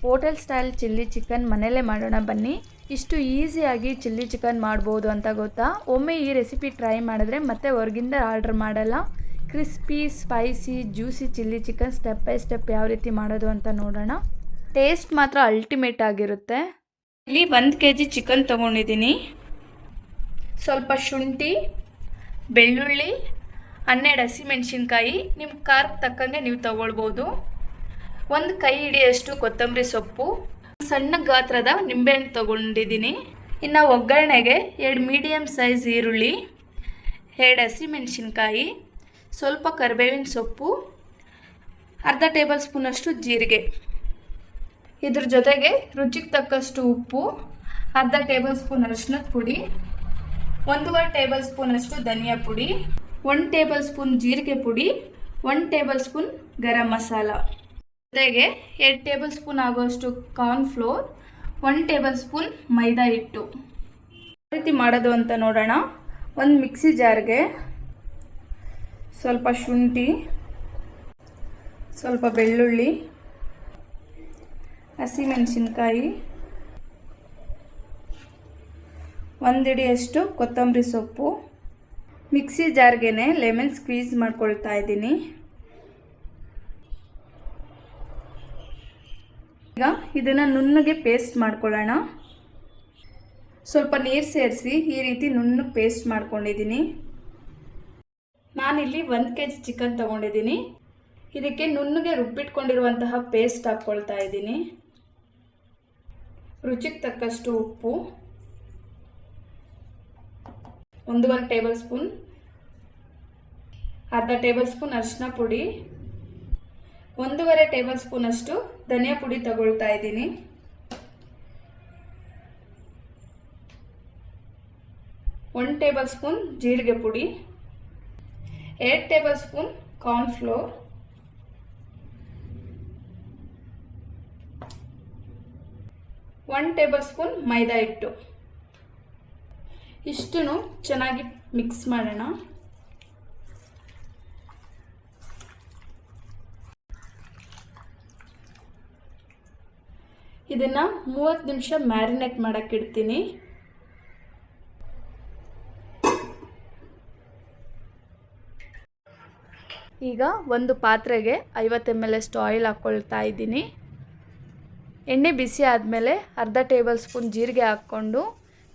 Hotel style chilli chicken ಮನೆಯಲ್ಲೇ ಮಾಡೋಣ ಬನ್ನಿ. ಇಷ್ಟು ಈಸಿಯಾಗಿ ಚಿಲ್ಲಿ ಚಿಕನ್ ಮಾಡ್ಬೋದು ಅಂತ ಗೊತ್ತಾ? ಒಮ್ಮೆ ಈ ರೆಸಿಪಿ ಟ್ರೈ ಮಾಡಿದ್ರೆ ಮತ್ತೆ ಹೊರಗಿಂದ ಆರ್ಡರ್ ಮಾಡಲ್ಲ. Crispy spicy juicy chilli chicken step by step ಯಾವ ರೀತಿ ಮಾಡೋದು ಅಂತ ನೋಡೋಣ. ಟೇಸ್ಟ್ ಮಾತ್ರ ಅಲ್ಟಿಮೇಟ್ ಆಗಿರುತ್ತೆ. ಇಲ್ಲಿ 1 kg ಚಿಕನ್ ತೊಗೊಂಡಿದ್ದೀನಿ. ಸ್ವಲ್ಪ ಶುಂಠಿ, ಬೆಳ್ಳುಳ್ಳಿ, 12 ಹಸಿಮೆಣಸಿನ್ಕಾಯಿ, ನಿಮ್ಮ ಖಾರಕ್ಕೆ ತಕ್ಕಂಗೆ ನೀವು ತೊಗೊಳ್ಬೋದು. 1 ಕೈ ಹಿಡಿಯಷ್ಟು ಕೊತ್ತಂಬರಿ ಸೊಪ್ಪು, ಸಣ್ಣ ಗಾತ್ರದ ನಿಂಬೆಹಣ್ಣು ತೊಗೊಂಡಿದ್ದೀನಿ. ಇನ್ನು ಒಗ್ಗರಣೆಗೆ 2 ಮೀಡಿಯಮ್ ಸೈಜ್ ಈರುಳ್ಳಿ, 2 ಹಸಿಮೆಣಸಿನ್ಕಾಯಿ, ಸ್ವಲ್ಪ ಕರಿಬೇವಿನ ಸೊಪ್ಪು, ಅರ್ಧ ಟೇಬಲ್ ಸ್ಪೂನಷ್ಟು ಜೀರಿಗೆ. ಇದ್ರ ಜೊತೆಗೆ ರುಚಿಗೆ ತಕ್ಕಷ್ಟು ಉಪ್ಪು, ಅರ್ಧ ಟೇಬಲ್ ಸ್ಪೂನ್ ಅರಿಶಿನದ ಪುಡಿ, 1.5 ಟೇಬಲ್ ಸ್ಪೂನಷ್ಟು ಧನಿಯಾ ಪುಡಿ, 1 ಟೇಬಲ್ ಸ್ಪೂನ್ ಜೀರಿಗೆ ಪುಡಿ, 1 ಟೇಬಲ್ ಸ್ಪೂನ್ ಗರಂ ಮಸಾಲ, ಜೊತೆಗೆ 2 ಟೇಬಲ್ ಸ್ಪೂನ್ ಆಗುವಷ್ಟು ಕಾರ್ನ್ಫ್ಲೋರ್, 1 ಟೇಬಲ್ ಸ್ಪೂನ್ ಮೈದಾ ಹಿಟ್ಟು. ಯಾವ ರೀತಿ ಮಾಡೋದು ಅಂತ ನೋಡೋಣ. ಒಂದು ಮಿಕ್ಸಿ ಜಾರ್ಗೆ ಸ್ವಲ್ಪ ಶುಂಠಿ, ಸ್ವಲ್ಪ ಬೆಳ್ಳುಳ್ಳಿ, ಹಸಿಮೆಣಸಿನ್ಕಾಯಿ, 1 ಹಿಡಿಯಷ್ಟು ಕೊತ್ತಂಬರಿ ಸೊಪ್ಪು, ಮಿಕ್ಸಿ ಜಾರ್ಗೆ ಲೆಮನ್ ಸ್ಕ್ವೀಸ್ ಮಾಡ್ಕೊಳ್ತಾ ಇದ್ದೀನಿ. ಈಗ ಇದನ್ನು ನುಣ್ಣಗೆ ಪೇಸ್ಟ್ ಮಾಡ್ಕೊಳ್ಳೋಣ. ಸ್ವಲ್ಪ ನೀರು ಸೇರಿಸಿ ಈ ರೀತಿ ನುಣ್ಣಗೆ ಪೇಸ್ಟ್ ಮಾಡ್ಕೊಂಡಿದ್ದೀನಿ. ನಾನಿಲ್ಲಿ 1 kg ಚಿಕನ್ ತೊಗೊಂಡಿದ್ದೀನಿ. ಇದಕ್ಕೆ ನುಣ್ಣಗೆ ರುಬ್ಬಿಟ್ಕೊಂಡಿರುವಂತಹ ಪೇಸ್ಟ್ ಹಾಕ್ಕೊಳ್ತಾ ಇದ್ದೀನಿ. ರುಚಿಗೆ ತಕ್ಕಷ್ಟು ಉಪ್ಪು, 1.5 ಟೇಬಲ್ ಸ್ಪೂನ್, ಅರ್ಧ ಟೇಬಲ್ ಸ್ಪೂನ್ ಅರಿಶಿನ ಪುಡಿ, 1.5 ಟೇಬಲ್ ಸ್ಪೂನ್ ಅಷ್ಟು ಧನಿಯಾ ಪುಡಿ ತಗೊಳ್ತಾ ಇದ್ದೀನಿ. 1 ಟೇಬಲ್ ಸ್ಪೂನ್ ಜೀರಿಗೆ ಪುಡಿ, 2 table spoon cornflour, 1 table spoon maida ಹಿಟ್ಟು. ಇಷ್ಟನ್ನು ಚೆನ್ನಾಗಿ ಮಿಕ್ಸ್ ಮಾಡೋಣ. ಇದನ್ನು 30 ನಿಮಿಷ ಮ್ಯಾರಿನೇಟ್ ಮಾಡೋಕ್ಕೆ ಇಡ್ತೀನಿ. ಈಗ ಒಂದು ಪಾತ್ರೆಗೆ 50 ml ಅಷ್ಟು ಆಯಿಲ್ ಹಾಕ್ಕೊಳ್ತಾ ಇದ್ದೀನಿ. ಎಣ್ಣೆ ಬಿಸಿ ಆದಮೇಲೆ ಅರ್ಧ ಟೇಬಲ್ ಸ್ಪೂನ್ ಜೀರಿಗೆ ಹಾಕ್ಕೊಂಡು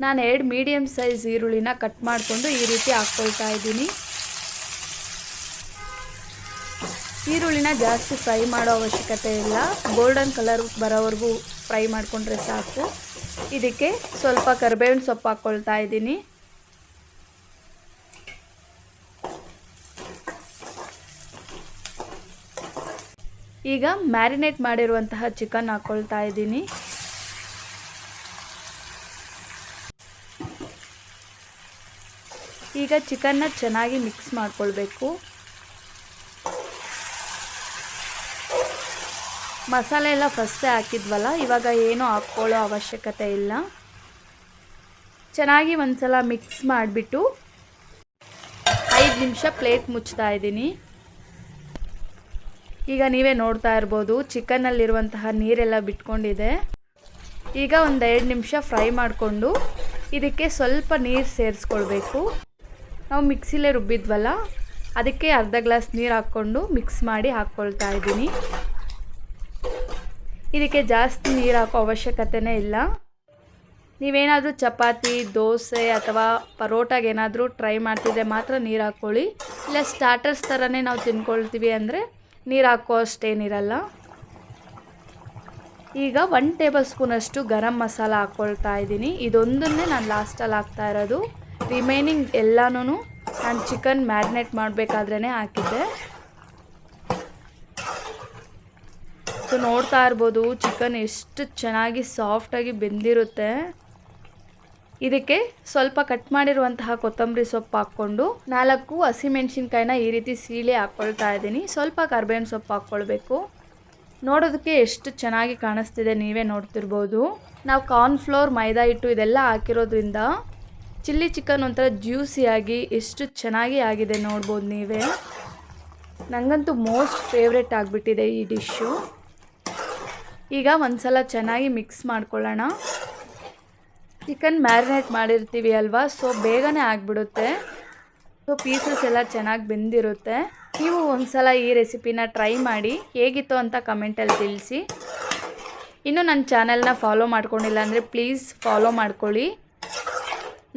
ನಾನು 2 ಮೀಡಿಯಮ್ ಸೈಜ್ ಈರುಳ್ಳಿನ ಕಟ್ ಮಾಡಿಕೊಂಡು ಈ ರೀತಿ ಹಾಕ್ಕೊಳ್ತಾ ಇದ್ದೀನಿ. ಈರುಳ್ಳಿನ ಜಾಸ್ತಿ ಫ್ರೈ ಮಾಡೋ ಅವಶ್ಯಕತೆ ಇಲ್ಲ, ಗೋಲ್ಡನ್ ಕಲರ್ ಬರೋವರೆಗೂ ಫ್ರೈ ಮಾಡಿಕೊಂಡ್ರೆ ಸಾಕು. ಇದಕ್ಕೆ ಸ್ವಲ್ಪ ಕರಿಬೇವಿನ ಸೊಪ್ಪು ಹಾಕ್ಕೊಳ್ತಾ ಇದ್ದೀನಿ. ಈಗ ಮ್ಯಾರಿನೇಟ್ ಮಾಡಿರುವಂತಹ ಚಿಕನ್ ಹಾಕ್ಕೊಳ್ತಾ ಇದ್ದೀನಿ. ಈಗ ಚಿಕನ್ನ ಚೆನ್ನಾಗಿ ಮಿಕ್ಸ್ ಮಾಡ್ಕೊಳ್ಬೇಕು. ಮಸಾಲೆ ಎಲ್ಲ ಫಸ್ಟೇ ಹಾಕಿದ್ವಲ್ಲ, ಇವಾಗ ಏನೂ ಹಾಕ್ಕೊಳ್ಳೋ ಅವಶ್ಯಕತೆ ಇಲ್ಲ. ಚೆನ್ನಾಗಿ ಒಂದ್ಸಲ ಮಿಕ್ಸ್ ಮಾಡಿಬಿಟ್ಟು 5 ನಿಮಿಷ ಪ್ಲೇಟ್ ಮುಚ್ತಾ ಇದ್ದೀನಿ. ಈಗ ನೀವೇ ನೋಡ್ತಾ ಇರ್ಬೋದು ಚಿಕನ್ನಲ್ಲಿರುವಂತಹ ನೀರೆಲ್ಲ ಬಿಟ್ಕೊಂಡಿದೆ. ಈಗ ಒಂದು 2 ನಿಮಿಷ ಫ್ರೈ ಮಾಡಿಕೊಂಡು ಇದಕ್ಕೆ ಸ್ವಲ್ಪ ನೀರು ಸೇರಿಸ್ಕೊಳ್ಬೇಕು. ನಾವು ಮಿಕ್ಸಿಲೇ ರುಬ್ಬಿದ್ವಲ್ಲ, ಅದಕ್ಕೆ ಅರ್ಧ ಗ್ಲಾಸ್ ನೀರು ಹಾಕ್ಕೊಂಡು ಮಿಕ್ಸ್ ಮಾಡಿ ಹಾಕ್ಕೊಳ್ತಾ ಇದ್ದೀನಿ. ಇದಕ್ಕೆ ಜಾಸ್ತಿ ನೀರು ಹಾಕೋ ಅವಶ್ಯಕತೆನೇ ಇಲ್ಲ. ನೀವೇನಾದರೂ ಚಪಾತಿ, ದೋಸೆ ಅಥವಾ ಪರೋಟಾಗೆ ಏನಾದರೂ ಟ್ರೈ ಮಾಡ್ತಿದ್ರೆ ಮಾತ್ರ ನೀರು ಹಾಕ್ಕೊಳ್ಳಿ. ಇಲ್ಲ ಸ್ಟಾರ್ಟರ್ಸ್ ಥರನೇ ನಾವು ತಿನ್ಕೊಳ್ತೀವಿ ಅಂದರೆ ನೀರು ಹಾಕೋ ಅಷ್ಟೇನಿರಲ್ಲ. ಈಗ 1 ಟೇಬಲ್ ಸ್ಪೂನಷ್ಟು ಗರಂ ಮಸಾಲ ಹಾಕ್ಕೊಳ್ತಾ ಇದ್ದೀನಿ. ಇದೊಂದನ್ನೇ ನಾನು ಲಾಸ್ಟಲ್ಲಿ ಹಾಕ್ತಾ ಇರೋದು. ರಿಮೈನಿಂಗ್ ಎಲ್ಲನೂ ನಾನು ಚಿಕನ್ ಮ್ಯಾರಿನೇಟ್ ಮಾಡಬೇಕಾದ್ರೇ ಹಾಕಿದ್ದೆ. ಸೊ ನೋಡ್ತಾ ಇರ್ಬೋದು ಚಿಕನ್ ಎಷ್ಟು ಚೆನ್ನಾಗಿ ಸಾಫ್ಟಾಗಿ ಬೆಂದಿರುತ್ತೆ. ಇದಕ್ಕೆ ಸ್ವಲ್ಪ ಕಟ್ ಮಾಡಿರುವಂತಹ ಕೊತ್ತಂಬರಿ ಸೊಪ್ಪು ಹಾಕ್ಕೊಂಡು 4 ಹಸಿಮೆಣಸಿನ್ಕಾಯಿನ ಈ ರೀತಿ ಸೀಳಿ ಹಾಕ್ಕೊಳ್ತಾ ಇದ್ದೀನಿ. ಸ್ವಲ್ಪ ಕರಿಬೇವಿನ ಸೊಪ್ಪು ಹಾಕ್ಕೊಳ್ಬೇಕು. ನೋಡೋದಕ್ಕೆ ಎಷ್ಟು ಚೆನ್ನಾಗಿ ಕಾಣಿಸ್ತಿದೆ, ನೀವೇ ನೋಡ್ತಿರ್ಬೋದು. ನಾವು ಕಾರ್ನ್ಫ್ಲೋರ್, ಮೈದಾ ಹಿಟ್ಟು ಇದೆಲ್ಲ ಹಾಕಿರೋದ್ರಿಂದ ಚಿಲ್ಲಿ ಚಿಕನ್ ಒಂಥರ ಜ್ಯೂಸಿಯಾಗಿ ಎಷ್ಟು ಚೆನ್ನಾಗಿ ಆಗಿದೆ ನೋಡ್ಬೋದು ನೀವೇ. ನನಗಂತೂ ಮೋಸ್ಟ್ ಫೇವ್ರೆಟ್ ಆಗಿಬಿಟ್ಟಿದೆ ಈ ಡಿಶ್ಶು. ಈಗ ಒಂದು ಸಲ ಚೆನ್ನಾಗಿ ಮಿಕ್ಸ್ ಮಾಡ್ಕೊಳ್ಳೋಣ. ಚಿಕನ್ ಮ್ಯಾರಿನೇಟ್ ಮಾಡಿರ್ತೀವಿ ಅಲ್ವಾ, ಸೊ ಬೇಗನೆ ಆಗಿಬಿಡುತ್ತೆ. ಸೊ ಪೀಸಸ್ ಎಲ್ಲ ಚೆನ್ನಾಗಿ ಬೆಂದಿರುತ್ತೆ. ನೀವು ಒಂದು ಸಲ ಈ ರೆಸಿಪಿನ ಟ್ರೈ ಮಾಡಿ ಹೇಗಿತ್ತು ಅಂತ ಕಮೆಂಟಲ್ಲಿ ತಿಳಿಸಿ. ಇನ್ನು ನನ್ನ ಚಾನಲ್ನ ಫಾಲೋ ಮಾಡ್ಕೊಂಡಿಲ್ಲ ಅಂದರೆ ಪ್ಲೀಸ್ ಫಾಲೋ ಮಾಡ್ಕೊಳ್ಳಿ.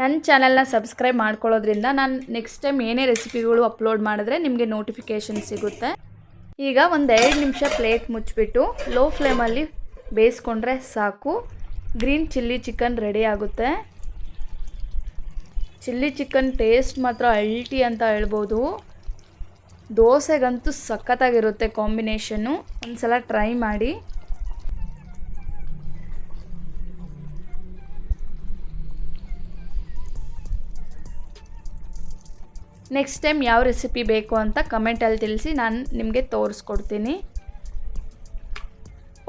ನನ್ನ ಚಾನಲ್ನ ಸಬ್ಸ್ಕ್ರೈಬ್ ಮಾಡ್ಕೊಳ್ಳೋದ್ರಿಂದ ನಾನು ನೆಕ್ಸ್ಟ್ ಟೈಮ್ ಏನೇ ರೆಸಿಪಿಗಳು ಅಪ್ಲೋಡ್ ಮಾಡಿದ್ರೆ ನಿಮಗೆ ನೋಟಿಫಿಕೇಷನ್ ಸಿಗುತ್ತೆ. ಈಗ ಒಂದು 2 ನಿಮಿಷ ಪ್ಲೇಟ್ ಮುಚ್ಚಿಬಿಟ್ಟು ಲೋ ಫ್ಲೇಮಲ್ಲಿ ಬೇಯಿಸ್ಕೊಂಡ್ರೆ ಸಾಕು. ಗ್ರೀನ್ ಚಿಲ್ಲಿ ಚಿಕನ್ ರೆಡಿ ಆಗುತ್ತೆ. ಚಿಲ್ಲಿ ಚಿಕನ್ ಟೇಸ್ಟ್ ಮಾತ್ರ ಅಲ್ಟಿ ಅಂತ ಹೇಳ್ಬೋದು. ದೋಸೆಗಂತೂ ಸಖತ್ತಾಗಿರುತ್ತೆ ಕಾಂಬಿನೇಷನ್ನು. ಒಂದು ಸಲ ಟ್ರೈ ಮಾಡಿ. ನೆಕ್ಸ್ಟ್ ಟೈಮ್ ಯಾವ ರೆಸಿಪಿ ಬೇಕು ಅಂತ ಕಮೆಂಟಲ್ಲಿ ತಿಳಿಸಿ, ನಾನು ನಿಮಗೆ ತೋರಿಸ್ಕೊಡ್ತೀನಿ.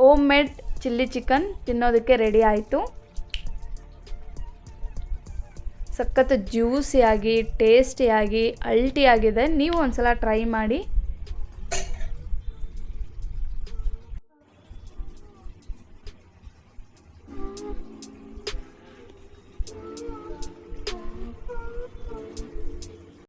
ಹೋಮ್ ಮೇಡ್ ಚಿಲ್ಲಿ ಚಿಕನ್ ತಿನ್ನೋದಕ್ಕೆ ರೆಡಿ ಆಯಿತು. ಸಖತ್ತು ಜ್ಯೂಸಿಯಾಗಿ ಟೇಸ್ಟಿಯಾಗಿ ಅಲ್ಟಿಯಾಗಿದೆ. ನೀವು ಒಂದು ಸಲ ಟ್ರೈ ಮಾಡಿ.